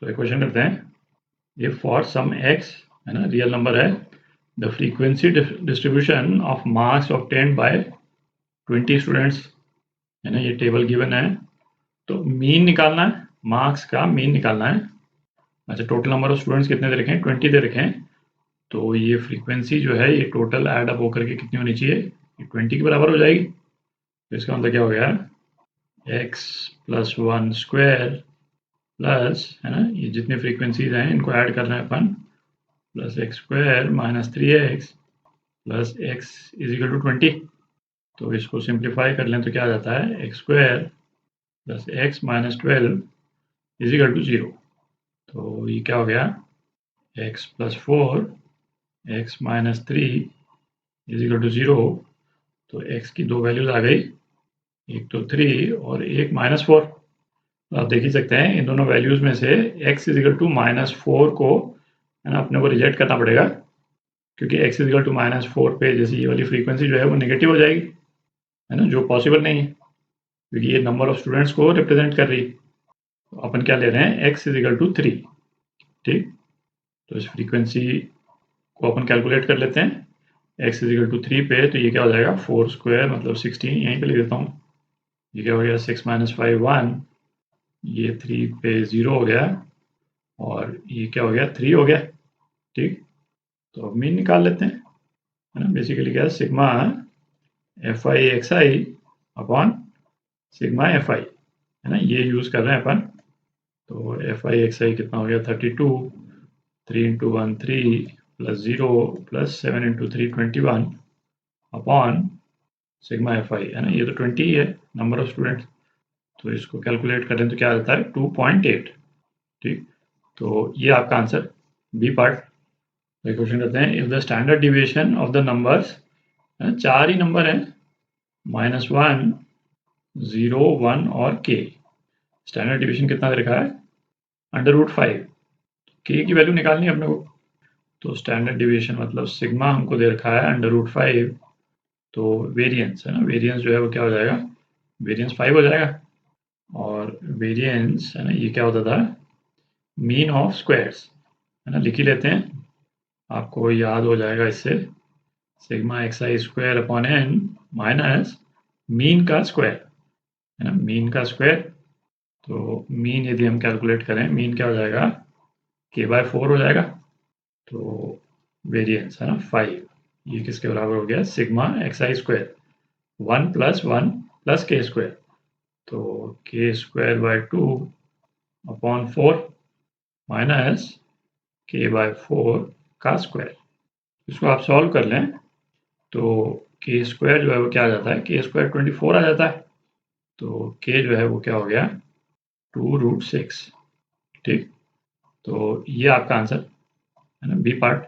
तो इक्वेशन करते हैं, इफ फॉर सम x है ना, रियल नंबर है, the frequency distribution of marks obtained by 20 students है ना, ये टेबल गिवन है। तो मीन निकालना है, मार्क्स का मीन निकालना है। अच्छा, टोटल नंबर ऑफ स्टूडेंट्स कितने दे रखे हैं, 20 दे रखे हैं। तो ये फ्रीक्वेंसी जो है ये टोटल ऐड अप होकर के कितनी होनी चाहिए, 20 के बराबर हो जाएगी। तो इसका मतलब क्या हो गया, x प्लस 1 स्क्वायर प्लस है ना, ये जितनी फ्रीक्वेंसीज हैं इनको ऐड करना है अपन, plus x square minus 3x plus x is equal to 20। तो इसको सिंप्लीफाई कर लें तो क्या आ जाता है, x square plus x minus 12 is equal to 0। तो ये क्या हो गया, x plus 4 x minus 3 is equal to 0। तो x की दो वैल्यूज आ गई, एक तो 3 और एक -4। तो आप देख ही सकते हैं इन दोनों वैल्यूज में से x इज इक्वल टू -4 को है ना अपने को रिजेक्ट करना पड़ेगा, क्योंकि x इज इक्वल टू -4 पे जैसे ये वाली फ्रीक्वेंसी जो है वो नेगेटिव हो जाएगी, है ना, जो पॉसिबल नहीं है क्योंकि ये नंबर ऑफ स्टूडेंट्स को रिप्रेजेंट कर रही है। तो अपन क्या ले रहे हैं, x इज इक्वल टू 3। ठीक, तो इस फ्रीक्वेंसी को अपन कैलकुलेट कर लेते हैं, x इज इक्वल टू 3 पे। तो ये क्या हो जाएगा, 4 स्क्वायर मतलब 16, यहीं पे लिख देता हूँ। ये क्या हो गया, 6 माइनस 5 1, ये 3 पे 0 हो गया, और ये क्या हो गया, 3 हो गया। ठीक, तो अब मीन निकाल लेते हैं, है ना। बेसिकली क्या है, sigma F I x I upon sigma F I, है ना, ये यूज कर रहे हैं अपन। तो एफ आई एक्स आई कितना हो गया, 32, 3 into 1 3 plus 0 plus 7 into 3 21 upon sigma F I, है ना, ये तो 20 ही है नंबर ऑफ स्टूडेंट्स। तो इसको कैलकुलेट करें तो क्या आता है, 2.8। ठीक, तो ये आपका आंसर बी पार्ट। क्वेश्चन करते हैं, if the standard deviation of the numbers, चार ही नंबर हैं, -1 0 1 और k, स्टैंडर्ड डिविएशन कितना दे रखा है, √5। k की वैल्यू निकालनी है अपने को। तो स्टैंडर्ड डिविएशन मतलब सिग्मा हमको दे रखा है √5। तो वेरिएंस है ना, वेरिएंस जो है वो क्या हो जाएगा, वेरिएंस 5 हो जाएगा। और वेरिएंस है ना, ये क्या होता था, मीन ऑफ स्क्वायर्स, है ना, लिख ही लेते हैं, आपको याद हो जाएगा इससे, sigma x i square upon n minus mean का स्क्वायर, है ना, मीन का स्क्वायर। तो मीन यदि हम कैलकुलेट करें, मीन क्या हो जाएगा, k/4 हो जाएगा। तो वेरिएंस है ना 5, ये किसके बराबर हो गया, sigma x i square 1 + 1 + k square. तो k²/2 अपॉन 4 माइनस k/4 का स्क्वायर। इसको आप सॉल्व कर लें तो k स्क्वायर जो है वो क्या आ जाता है, k स्क्वायर 24 आ जाता है। तो k जो है वो क्या हो गया, 2√6। ठीक, तो ये आपका आंसर है ना, बी पार्ट।